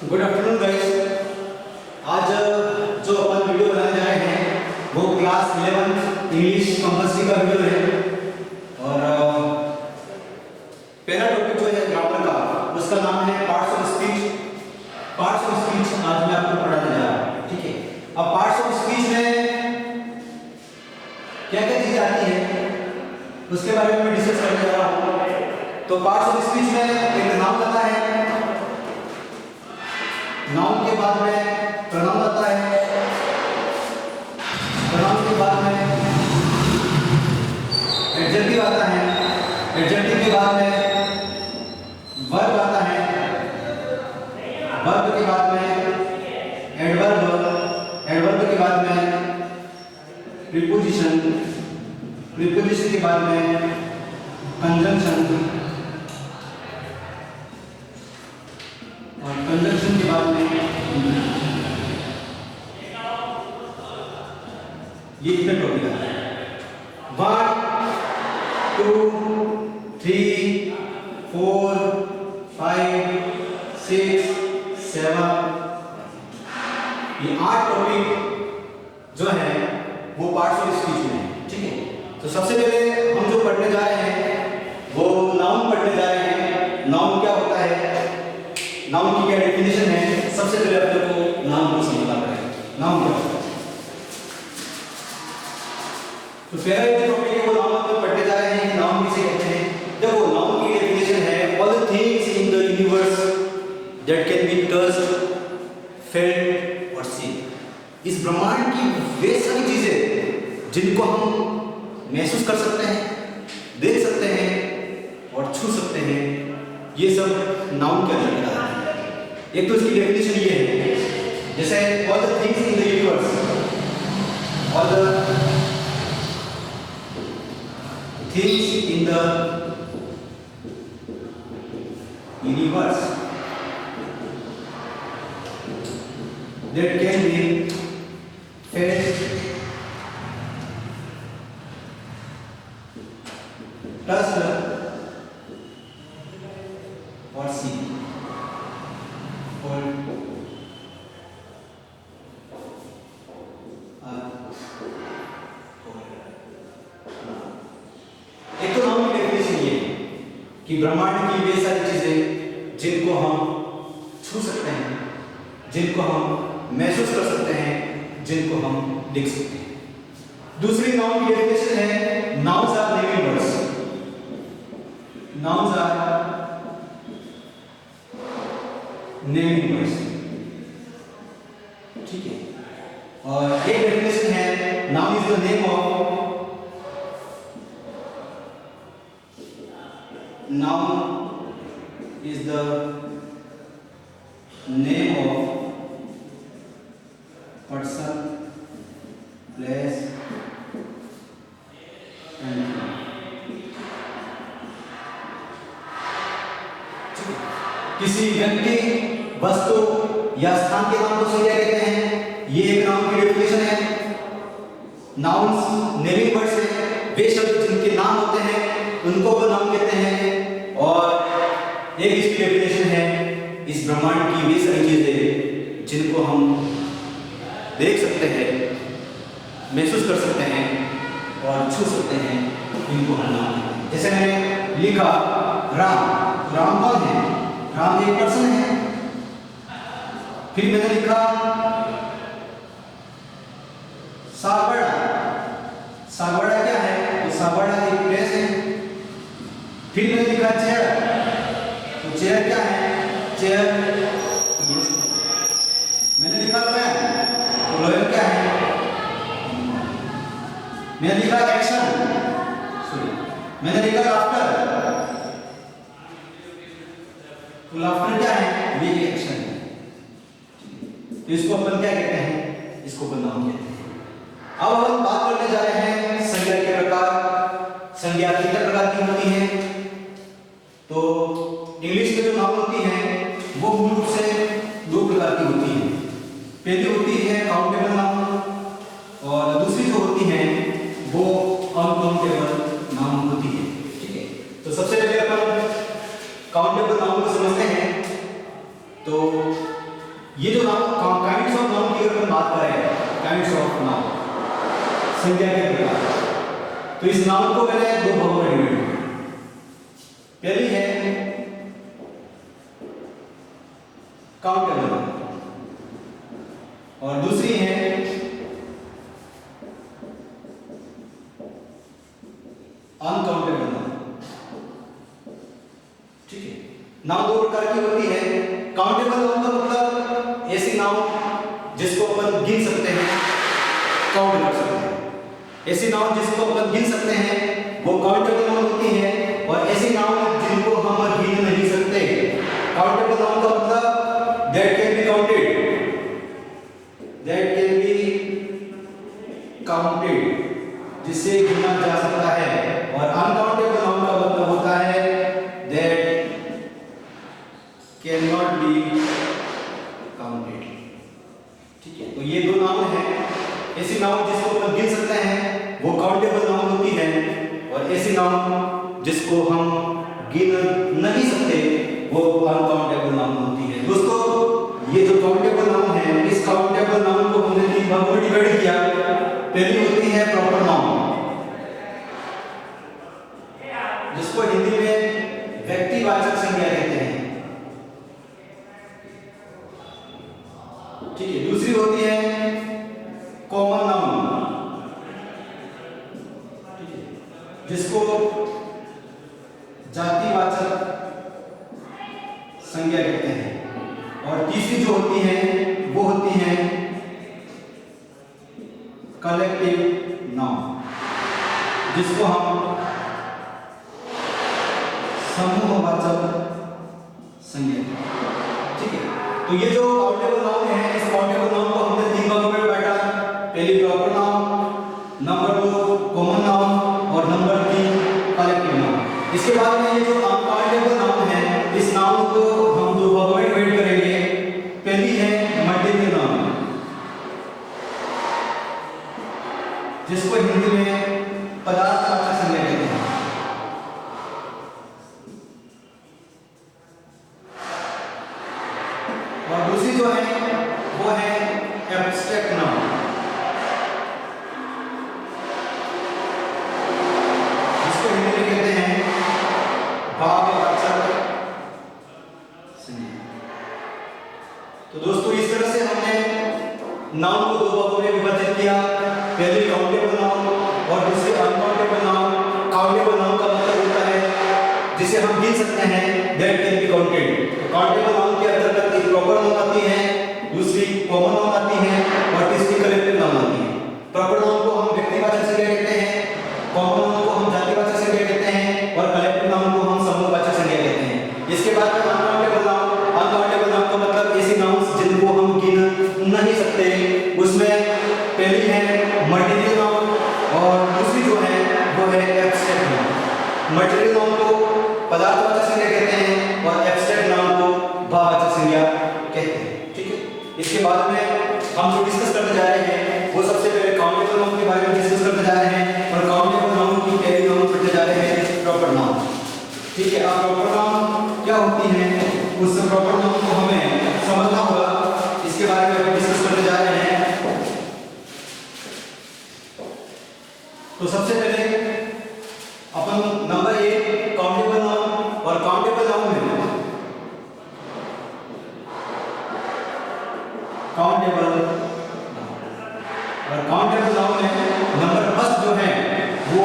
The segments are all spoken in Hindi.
Good afternoon guys. आज जो अपन वीडियो बनाने जा रहे हैं वो क्लास 11 इंग्लिश कंपल्सरी का वीडियो है और पहला टॉपिक जो है ग्रामर का, उसका नाम है parts of speech. Parts of speech आज मैं आपको पढ़ाने जा रहा हूँ, ठीक है। अब पार्ट्स ऑफ स्पीच में क्या क्या चीजें आती है उसके बारे में मैं डिस्कस करने जा रहा हूँ। तो पार्ट्स ऑफ स्पीच में एक नाउन आता है, नाउन के बाद में प्रोनाउन आता है, प्रोनाउन के बाद में एडजेक्टिव आता है, एडजेक्टिव के बाद में वर्ब आता है, वर्ब के बाद में एडवर्ब, एडवर्ब के बाद में प्रीपोजिशन, प्रीपोजिशन के बाद में कंजंक्शन और कंजंक्शन के बाद में ये इतना टॉपिक आता है। 1 2 3 4 5 6 7 ये 8 टॉपिक जो है वो पार्ट्स ऑफ स्पीच में है, ठीक है। तो सबसे पहले हम जो पढ़ने जा रहे हैं वो नाउन पढ़ने जा रहे हैं। नाउन क्या होता है, नाउन की क्या डेफिनेशन है, सबसे पहले अपने को नाउन को समझना पड़ेगा। नाउन क्या होता है, तो पहला जो टॉपिक है वो नाउन अपन पढ़ने जा रहे हैं। नाउन किसे कहते हैं? देखो, नाउन की डेफिनेशन है all the things in the universe that can be touched, felt और सीन। इस ब्रह्मांड की वे सारी चीजें जिनको हम महसूस कर सकते हैं, देख सकते हैं और छू सकते हैं, ये सब नाउन के अंदर आता है। एक तो इसकी डेफिनेशन ये है, जैसे all the things in the universe, all the things in the universe that can be felt, touched or seen, or एक तो नाउन की डेफिनेशन ये है कि ब्रह्मांड की वे सारी चीजें जिनको हम छू सकते हैं, जिनको हम महसूस कर सकते हैं, जिनको हम देख सकते हैं। दूसरी नाउन की डेफिनेशन है nouns are naming words. Nouns are naming words, ठीक है। और एक डेफिनेशन है noun is the name of, noun is the name of person, place and किसी व्यक्ति, वस्तु या स्थान के नाम को संज्ञा कहते हैं। ये एक नाउन की डेफिनेशन है। नाउन्स नेमिंग वर्ड्स हैं, वे शब्द जिनके नाम होते हैं उनको वो नाउन कहते हैं। और एक इसकी डेफिनेशन है इस ब्रह्मांड की वे सारी चीजें जिनको हम देख सकते हैं, महसूस कर सकते हैं और छू सकते हैं, इनको हम नाम कहते हैं। जैसे मैंने लिखा राम, राम कौन है? राम एक पर्सन है। फिर मैंने लिखा सागवाड़ा, सागवाड़ा क्या है? तो सागवाड़ा एक प्लेस है। फिर मैंने लिखा चेयर, तो चेयर क्या है? चेयर। मैंने लिखा लॉयल, क्या है? मैंने लिखा एक्शन, मैंने लिखा लाफ्टर, तो लाफ्टर क्या है? ये एक्शन है। तो इसको अपन क्या कहते हैं? इसको अपन नाउन कहते हैं। अब हम बात करने जा रहे हैं संज्ञा के प्रकार। संज्ञा कितने प्रकार की होती है? तो इंग्लिश में जो नाउन होती है वो मूल रूप से 2 प्रकार की होती है। पहली होती है काउंटेबल नाउन और दूसरी जो होती है वो अनकाउंटेबल नाउन होती है, ठीक है। तो सबसे पहले अपन काउंटेबल नाउन को समझते हैं। तो संख्या के प्रकार। तो इस नाउन को मैंने दो भागों में डिवाइड किया। पहली है काउंटेबल नाउन और दूसरी है अनकाउंटेबल नाउन। ठीक है, नाउन दो प्रकार की होती है। काउंटेबल नाउन का मतलब ऐसी नाउन जिसको अपन गिन सकते हैं, काउंट कर सकते हैं। ऐसी नाउन जिसको अपन गिन सकते हैं वो काउंटेबल नाउन होती है, और ऐसी नाउन जिनको हम गिन नहीं सकते। काउंटेबल नाउन का मतलब that can be counted, that can be counted, जिसे गिना जा सकता है। और अनकाउंटेबल नाउन का मतलब होता है that can not be counted. ठीक है, तो ये दो नाउन हैं। ऐसी नाउन जिसको अपन गिन सकते हैं वो काउंटेबल नाउन होती है, और ऐसी नाउन जिसको हम गिन नहीं सकते वो अनकाउंटेबल नाउन होती है। दोस्तों, ये जो काउंटेबल नाउन है, इस काउंटेबल नाउन को हमने तीन भागों में डिवाइड किया। पहली होती है प्रॉपर नाउन, जिसको हिंदी में व्यक्तिवाचक संज्ञा कहते हैं। ठीक है, दूसरी होती है कॉमन नाउन, जिसको जातिवाचक संज्ञा कहते हैं। और तीसरी जो होती है वो होती है कलेक्टिव नाउन, जिसको हम समूहवाचक संज्ञा। ठीक है, तो ये जो काउंटेबल नाउन है, इस काउंटेबल नाउन को हमने तीन भागों में बांटा। पहली proper noun, number 2 common noun, और नंबर 3 कलेक्टिव नाउन। इसके बाद में ये जो अनकाउंटेबल नाउन है, इस नाउन को हम दो भागों में डिवाइड करेंगे। पहली है मटेरियल नाउन, जिसको हिंदी में पदार्थवाचक संज्ञा कहते हैं। और दूसरी जो है वो है एब्स्ट्रैक्ट नाउन, जिसको हिंदी में कहते हैं भाववाचक संज्ञा। तो दोस्तों, इस तरह से हमने नाउन को दो भागों में विभाजित किया। पहले काउंटेबल नाउन और दूसरे अनकाउंटेबल नाउन। काउंटेबल नाउन का मतलब होता है जिसे हम गिन सकते हैं, that can be counted. Countable noun के अंतर्गत एक प्रॉपर नाउन आती है, दूसरी कॉमन नाउन आती है, और तीसरी कलेक्टिव नाउन आती है। प्रॉपर नाउन को हम व्यक्तिवाचक संज्ञा कहते हैं, कॉमन नाउन को हम जातिवाचक संज्ञा कहते हैं, और कलेक्टिव नाउन को हम समूहवाचक संज्ञा कहते हैं। इसके बाद में अनकाउंटेबल नाउन। अनकाउंटेबल नाउन का मतलब ऐसी नाउन्स जिनको हम गिन नहीं सकते। उसमें पहली है मटेरियल नाउन, और दूसरी जो है वो है एब्स्ट्रैक्ट नाउन। मटेरियल नाउन को पदार्थवाचक संज्ञा कहते हैं, और एब्स्ट्रैक्ट नाउन को भाववाचक संज्ञा कहते हैं। ठीक है, इसके बाद में हम जो डिस्कस करने जा रहे हैं वो सबसे पहले काउंटेबल नाउन के बारे में डिस्कस करने जा रहे हैं। और काउंटेबल नाउन की पहली नाउन पढ़ने जा रहे हैं प्रॉपर नाउन। ठीक है, अब प्रॉपर नाउन क्या होती है, उस प्रॉपर नाउन को हमें समझना होगा। इसके बारे में हम डिस्कस करने जा रहे हैं। तो सबसे पहले अपन नंबर 1 काउंटेबल नाउन। और काउंटेबल नाउन में काउंटेबल नाउन में नंबर फर्स्ट जो है वो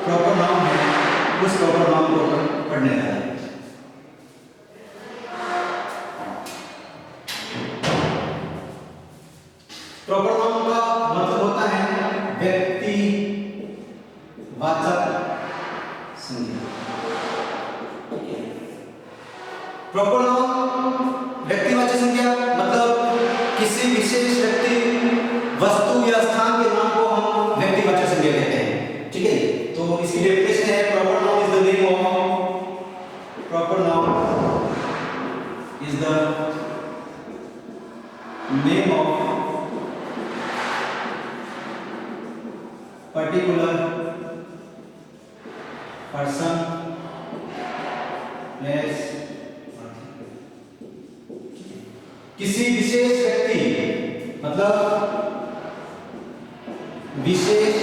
प्रॉपर नाउन है। उस प्रॉपर नाउन को पढ़ने जा रहे हैं। प्रॉपर नाउन का मतलब होता है व्यक्तिवाचक संज्ञा। प्रॉपर नाउन व्यक्तिवाचक संज्ञा मतलब किसी विशेष व्यक्ति, वस्तु या स्थान के नाम को हम व्यक्तिवाचक संज्ञा कहते हैं। ठीक है, तो इसकी डेफिनेशन है proper noun is the name of particular person, place, किसी विशेष व्यक्ति मतलब विशेष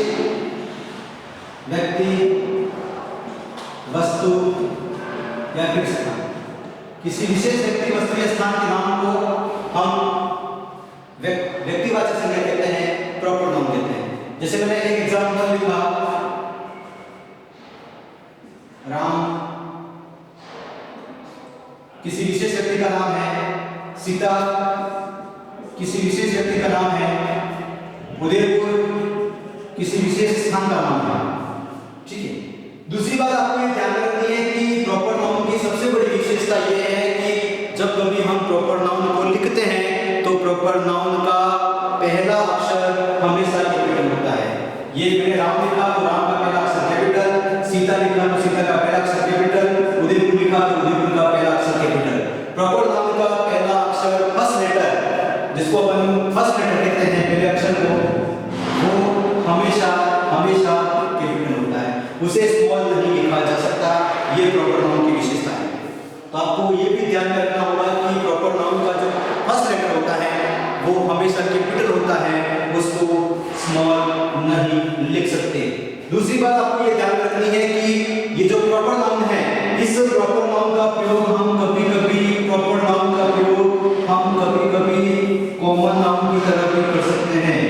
या फिर स्थान। किसी विशेष व्यक्ति, वस्तु या स्थान के नाम को हम व्यक्तिवाचक संज्ञा कहते हैं, प्रॉपर नाउन कहते हैं। जैसे मैंने एक एग्जांपल लिखा, राम किसी विशेष व्यक्ति का नाम है, सीता किसी विशेष व्यक्ति का नाम है, उदयपुर किसी विशेष स्थान का नाम है। ठीक है। दूसरी बात आपको ये ध्यान रखनी है कि प्रॉपर नाउन की सबसे बड़ी विशेषता ये है कि जब कभी हम प्रॉपर नाउन को लिखते हैं तो प्रॉपर नाउन का पहला अक्षर हमेशा कैपिटल होता है। ये मैंने राम लिखा तो राम का पहला अक्षर कैपिटल, सीता लिखा तो सीता का पहला अक्षर कैपिटल, उदयपुर लिखा तो उदयपुर का पहला अक्षर कैपिटल। प्रॉपर नाउन का पहला अक्षर फर्स्ट लेटर, जिसको अपन फर्स्ट लेटर कहते हैं, पहले अक्षर को, वो हमेशा हमेशा कैपिटल होता है, उसे स्मॉल नहीं लिखा जा सकता। ये प्रॉपर नाउन की विशेषता है। तो आपको ये भी ध्यान में रखना होगा कि प्रॉपर नाउन का जो फर्स्ट लेटर होता है वो हमेशा कैपिटल होता है, उसको स्मॉल नहीं लिख सकते। दूसरी बात आपको ये ध्यान रखनी है कि ये जो प्रॉपर नाउन है, इस प्रॉपर नाउन का प्रयोग हम कभी-कभी प्रॉपर नाउन का प्रयोग हम कभी-कभी कॉमन नाउन की तरह भी कर सकते हैं।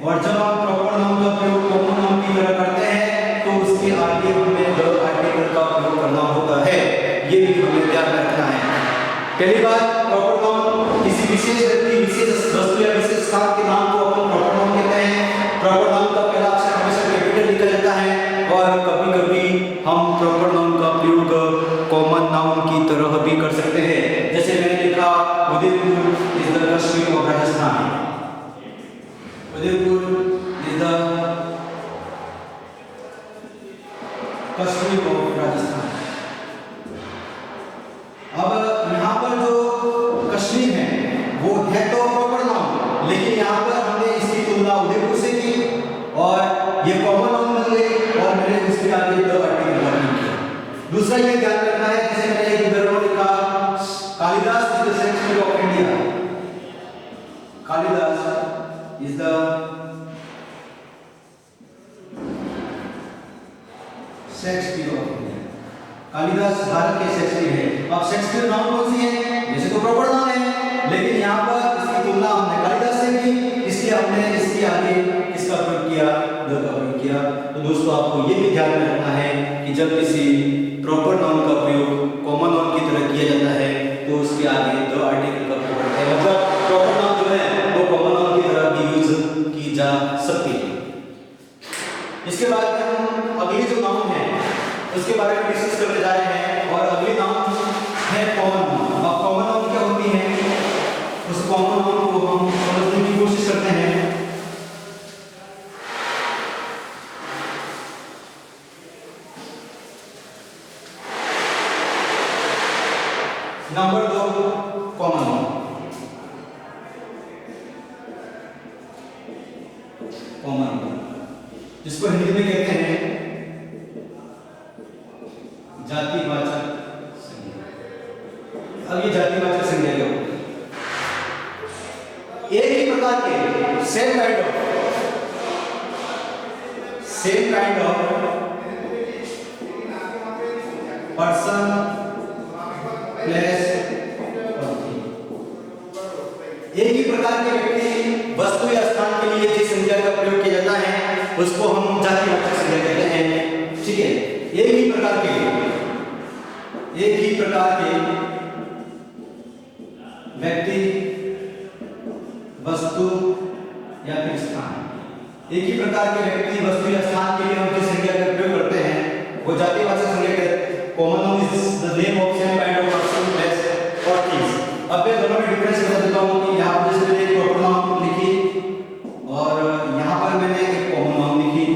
और जब हम प्रॉपर नाउन का प्रयोग कॉमन नाउन की तरह करते हैं तो उसके आगे हमें द आर्टिकल का प्रयोग करना होता है। ये भी हमें ध्यान रखना है। पहली बात, प्रॉपर नाउन किसी विशेष व्यक्ति, विशेष वस्तु या विशेष स्थान के नाम को अपन प्रॉपर नाउन कहते हैं। प्रॉपर नाउन का पहला अक्षर हमेशा कैपिटल लिखा जाता है और कभी-कभी हम प्रॉपर नाउन का प्रयोग कॉमन नाउन की तरह भी कर सकते हैं। जैसे मैंने लिखा, Udaipur is the Kashmir of Rajasthan. Udaipur is the Kashmir of Rajasthan. अब यहाँ पर जो कश्मीर है वो है तो प्रॉपर नाउन, लेकिन यहाँ पर हमने इसकी तुलना उदयपुर से की और ये कॉमन नाउन बन गई और मैंने उसके आगे द आर्टिकल नहीं किया। दूसरा ये ध्यान रखना है, जैसे मैंने एक उदाहरण लिखा, Kalidas is the Shakespeare of India. Kalidas is the Shakespeare of India. Kalidas Bharat के शेक्सपियर है। अब शेक्सपियर नाउन कौन सी है? जैसे तो प्रॉपर नाउन है, लेकिन यहाँ पर इसकी तुलना हमने कालिदास से की, इसलिए हमने इसके आगे किसका प्रयोग किया? द का प्रयोग किया। तो दोस्तों आपको ये भी ध्यान में रखना है कि जब किसी प्रॉपर नाउन का प्रयोग कॉमन नाउन की तरह किया जाता है तो उसके आगे द आर्टिकल का प्रयोग करते हैं। मतलब प्रॉपर नाउन जो है वो कॉमन नाउन की तरह भी यूज की जा सकती है। इसके बाद में हम अगली जो नाउन है उसके बारे में डिस्कस करने जा रहे हैं और अगली नाउन है कॉमन नाउन। अब कॉमन नाउन क्या होती है, उस कॉमन नाउन को हम समझने की कोशिश करते हैं। Number 2, common noun. Common noun जिसको हिंदी में कहते हैं जातिवाचक संज्ञा। अब ये जातिवाचक संज्ञा क्या होती है? एक ही प्रकार के same kind of person, place और थिंग। एक ही प्रकार के व्यक्ति, वस्तु या स्थान के लिए जिस संज्ञा का प्रयोग किया जाता है उसको हम जातिवाचक संज्ञा कहते हैं। ठीक है। एक ही प्रकार के व्यक्ति, वस्तु या फिर स्थान, एक ही प्रकार के व्यक्ति, वस्तु या स्थान के लिए हम जिस संज्ञा का प्रयोग करते हैं वो जातिवाचक संज्ञा कहते हैं। Common noun is the name of same kind of person, place और थिंग्स। अब मैं दोनों में डिफरेंस बता देता हूं कि यहाँ पर जैसे मैंने एक प्रॉपर नाउन लिखी और यहाँ पर मैंने एक कॉमन नाउन लिखी।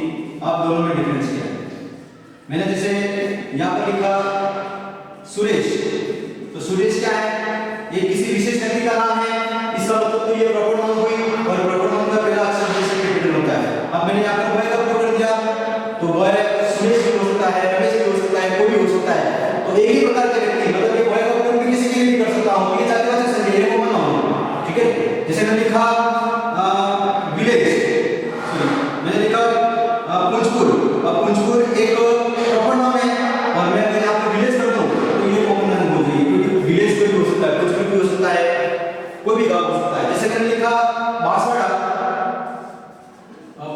अब दोनों में डिफरेंस क्या है? मैंने जैसे यहाँ पर लिखा सुरेश, तो सुरेश क्या है? ये किसी विशेष व्यक्ति का नाम है, इसका मतलब तो ये प्रॉपर नाउन हुई और प्रॉपर नाउन का पहला अक्षर जैसे कैपिटल होता है। अब मैंने यहाँ पर बॉय का प्रयोग कर दिया तो बॉय सुरेश भी हो सकता है, रमेश भी हो सकता है, कोई भी हो सकता है। तो एक ही प्रकार के व्यक्ति, मतलब ये बॉय का प्रयोग भी किसी के लिए भी कर सकता हूँ, ये जातिवाचक संज्ञा है, कॉमन नाउन। ठीक है। जैसे मैंने लिखा विलेज, मैंने लिखा पुंजपुर। अब पुंजपुर एक प्रॉपर नाम है और मैं अगर यहाँ पर विलेज कर दूं तो ये सकता है, कोई भी गांव हो सकता है। जैसे मैंने लिखा बांसवाड़ा,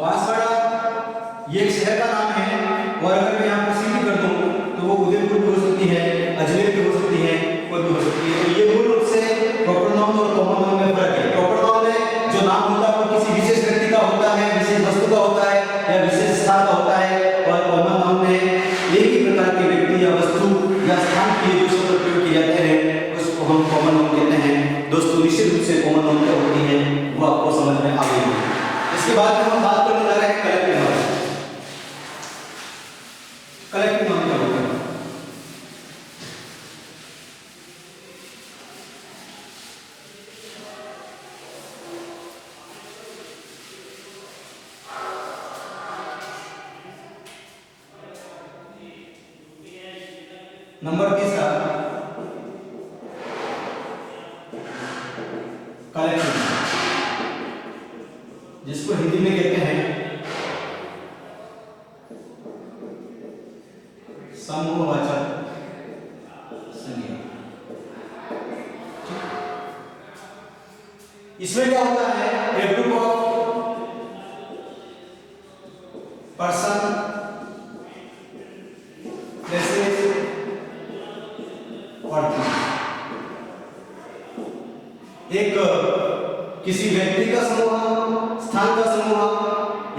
बांसवाड़ा ये एक शहर का नाम है, और अगर मैं यहाँ पर सिटी कर दूं तो वो उदयपुर भी हो सकती है, अजमेर भी हो सकती है, कोई भी हो सकती है। तो ये मूल रूप से प्रॉपर नाउन और कॉमन नाउन में फर्क है। प्रॉपर नाउन में जो नाम होता है वो किसी विशेष व्यक्ति का होता है, विशेष वस्तु का होता है या विशेष स्थान का होता है, और कॉमन नाउन में एक ही प्रकार के व्यक्ति या वस्तु या स्थान के लिए जो शब्द प्रयोग किए जाते हैं उसको हम कॉमन नाउन कहते हैं। दोस्तों निश्चित रूप से कॉमन नाउन क्या होती है वो आपको समझ में आ गई है। इसके बाद हम बात करने जा रहे हैं कलेक्टिव नाउन। कलेक्टिव नाउन क्या होता है? नंबर तीसरा कलेक्टिव, जिसको हिंदी में कहते हैं समूहवाचक संज्ञा। इसमें क्या होता है, ए ग्रुप ऑफ पर्सन, प्लेसेस और एक किसी व्यक्ति का समूह, स्थान का समूह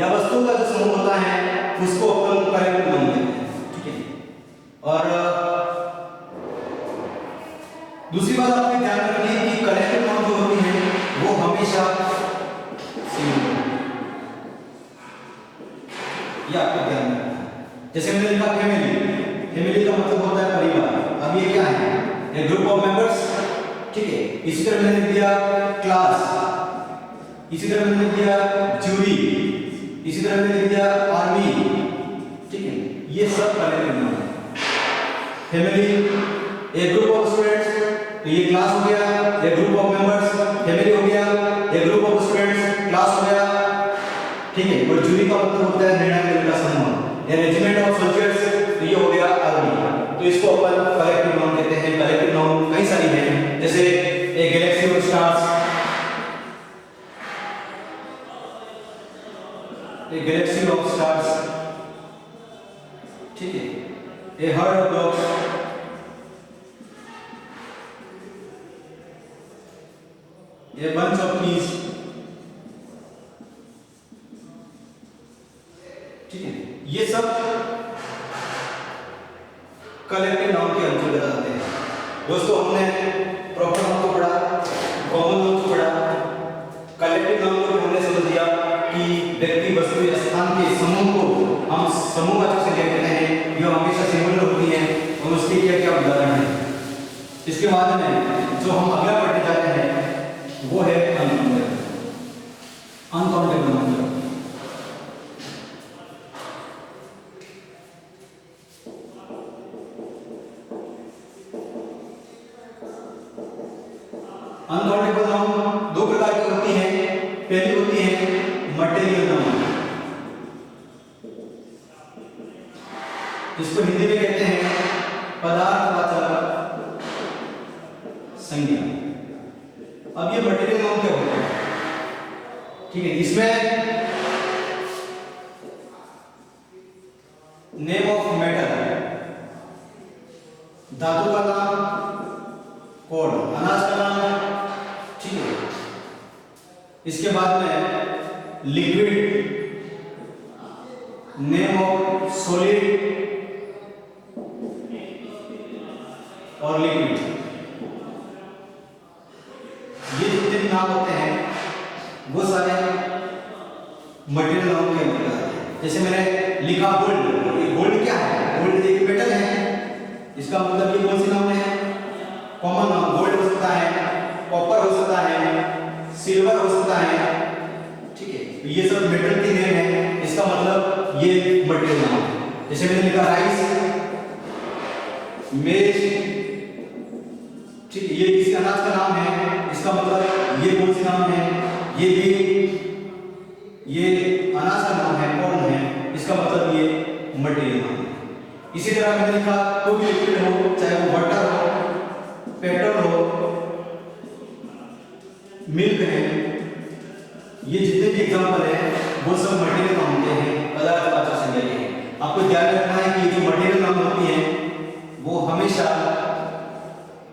या वस्तु का जो समूह होता है उसको अपन कलेक्टिव नाउन कहते हैं। ठीक है, और दूसरी बात आपने ध्यान रखनी है कि कलेक्टिव नाउन जो होती है वो हमेशा सिंगुलर, ये आपको ध्यान रखना है। जैसे मैंने लिखा फैमिली, फैमिली का मतलब होता है परिवार। अब ये क्या है, ए ग्रुप ऑफ मेंबर्स। ठीक है, इसी तरह मैंने लिख दिया क्लास, इसी तरह मैंने लिख दिया ज्यूरी, इसी तरह मैंने लिख दिया आर्मी। ठीक है, ये सब कलेक्टिव नाउन है। Family, A group of students, तो ये क्लास हो गया। ए ग्रुप ऑफ मेंबर्स फैमिली हो गया, ए ग्रुप ऑफ स्टूडेंट्स क्लास हो गया। ठीक है, और ज्यूरी का मतलब होता है निर्णय लेने का समूह। ए रेजिमेंट ऑफ सोल्जर्स, तो ये हो गया आर्मी। तो इसको अपन कलेक्टिव नाउन कहते हैं। कलेक्टिव नाउन कई सारी हैं, जैसे a galaxy of stars, a galaxy of stars. ठीक है, a herd of dogs, a bunch of piece. ठीक है, ये सब कलेक्टिव नाउन के अंतर्गत आते हैं। दोस्तों हमने प्रॉपर नाउन को पढ़ा, कॉमन नाउन को पढ़ा, कलेक्टिव नाउन को हमने समझ लिया कि व्यक्ति वस्तु या स्थान के समूह को हम समूहवाचक से कहते हैं, जो हमेशा सिंगुलर होती है, और उसके क्या क्या उदाहरण हैं। इसके बाद में जो हम अगला पढ़ने जा रहे हैं वो है अनकाउंटेबल। अनकाउंटेबल मतलब अनकाउंटेबल नाउन दो प्रकार की होती हैं। पहली होती है मटेरियल नाउन, इसको हिंदी में कहते हैं पदार्थवाचक संज्ञा। अब ये मटेरियल नाउन क्या होता है? ठीक है, इसमें नेम ऑफ मेटल, धातु का नाम, कोड, अनाज का नाम। ठीक है, इसके बाद में लिक्विड, नेम ऑफ सॉलिड और लिक्विड। ये जितने भी नाम होते हैं वो सारे मटेरियल नाउन के अंतर्गत आते हैं। जैसे मैंने लिखा गोल्ड, ये गोल्ड क्या है? गोल्ड एक मेटल है, इसका मतलब ये कौन सी नाउन है? Common noun. गोल्ड हो सकता है, कॉपर हो सकता है, सिल्वर हो सकता है। ठीक है, तो ये सब मेटल के नेम है, इसका मतलब ये मटेरियल नाउन है। जैसे मैंने लिखा राइस, मेज। ठीक है, ये किसी अनाज का नाम है, इसका मतलब ये कौन सी नाम है? ये अनाज का नाम है, कॉर्न है, इसका मतलब ये मटेरियल नाउन है। इसी तरह मैंने लिखा कोई भी लिक्विड हो, चाहे वो वाटर हो, पेट्रोल हो,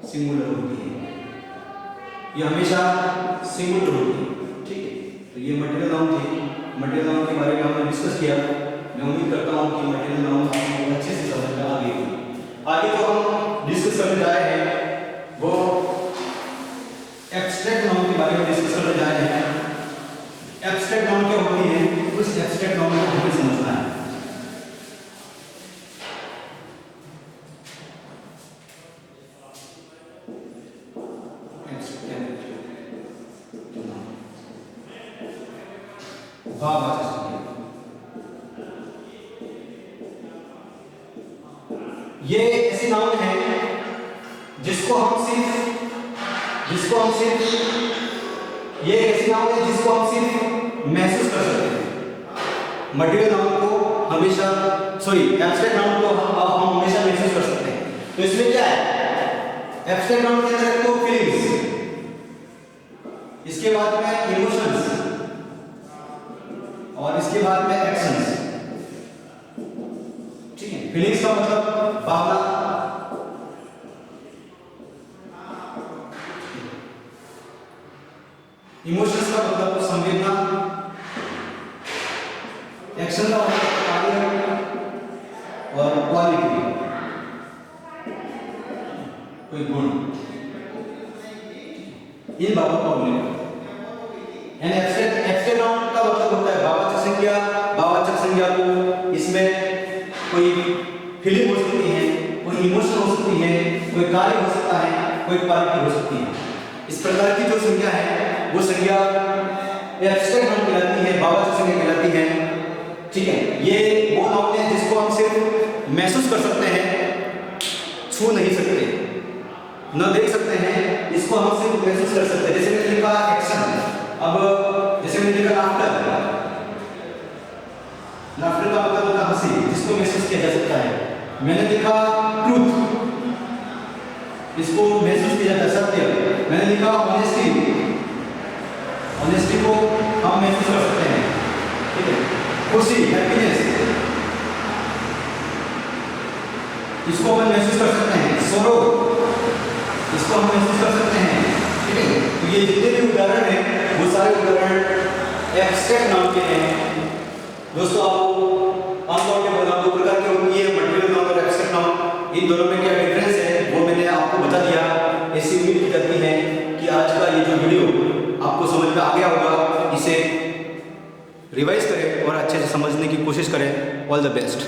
सिंगुलर होती है, ये हमेशा सिंगुलर होती है। ठीक है, तो ये मटेरियल नाउन थी। मटेरियल नाउन के बारे में हमने डिस्कस किया। मैं उम्मीद करता हूँ कि मटेरियल नाउन आपको अच्छे से समझ में आ गई। आगे जो हम डिस्कस करने जा रहे हैं वो एब्स्ट्रैक्ट नाउन के बारे में डिस्कस करने जा रहे हैं। एब्स्ट्रैक्ट नाउन क्या होती है, उस एब्स्ट्रैक्ट नाउन को हमें समझना है। ये ऐसी नाउन है जिसको हम सिर्फ ये ऐसी नाउन है जिसको हम सिर्फ महसूस कर सकते हैं। मटेरियल नाउन को हमेशा एब्स्ट्रैक्ट नाउन को हम हमेशा महसूस कर सकते हैं। तो इसमें क्या है, एब्स्ट्रैक्ट नाउन के अंदर तो फीलिंग्स, इसके बाद में इमोशंस और इसके बाद में एक्शंस। ठीक है, फीलिंग्स का मतलब भावना, इमोशंस का मतलब संवेदना, एक्शन का मतलब कार्य और क्वालिटी, कोई गुण, इन बातों का उल्लेख। एंड एब्स्ट्रैक्ट नाउन का मतलब होता है भाववाचक संज्ञा। भाववाचक संज्ञा को इसमें कोई फीलिंग हो सकती है, कोई इमोशन हो सकती है, कोई कार्य हो सकता है, कोई क्वालिटी हो सकती है। इस प्रकार की जो संज्ञा है वो संज्ञा एब्स्ट्रैक्ट नाउन कहलाती है, भाववाचक संज्ञा कहलाती है। ठीक है, ये वो नाउन है जिसको हम सिर्फ महसूस कर सकते हैं, छू नहीं सकते, न देख सकते हैं, इसको हम सिर्फ महसूस कर सकते हैं। जैसे मैंने लिखा एक्शन, अब जैसे मैंने लिखा लाफ्टर, लाफ्टर का मतलब होता है हंसी, जिसको महसूस किया जा सकता है। मैंने लिखा ट्रूथ, इसको महसूस किया जाता है, सत्य। मैंने लिखा ऑनेस्टी, ऑनेस्टी को हम महसूस कर सकते हैं। ठीक है, खुशी, हैप्पीनेस, इसको हम महसूस कर सकते हैं। सोरो, इसको हम महसूस कर सकते हैं। ठीक है, तो ये जितने भी उदाहरण हैं वो सारे उदाहरण एब्स्ट्रैक्ट नाउन के हैं। दोस्तों, आपको आमतौर पे बता दो प्रकार की होती है, मटेरियल नाउन और एब्स्ट्रैक्ट नाउन। इन दोनों में क्या डिफरेंस है वो मैंने आपको बता दिया। ऐसी उम्मीद की जाती है कि आज का ये जो वीडियो आपको समझ में आ गया होगा। इसे रिवाइज करें और अच्छे से समझने की कोशिश करें। All the best.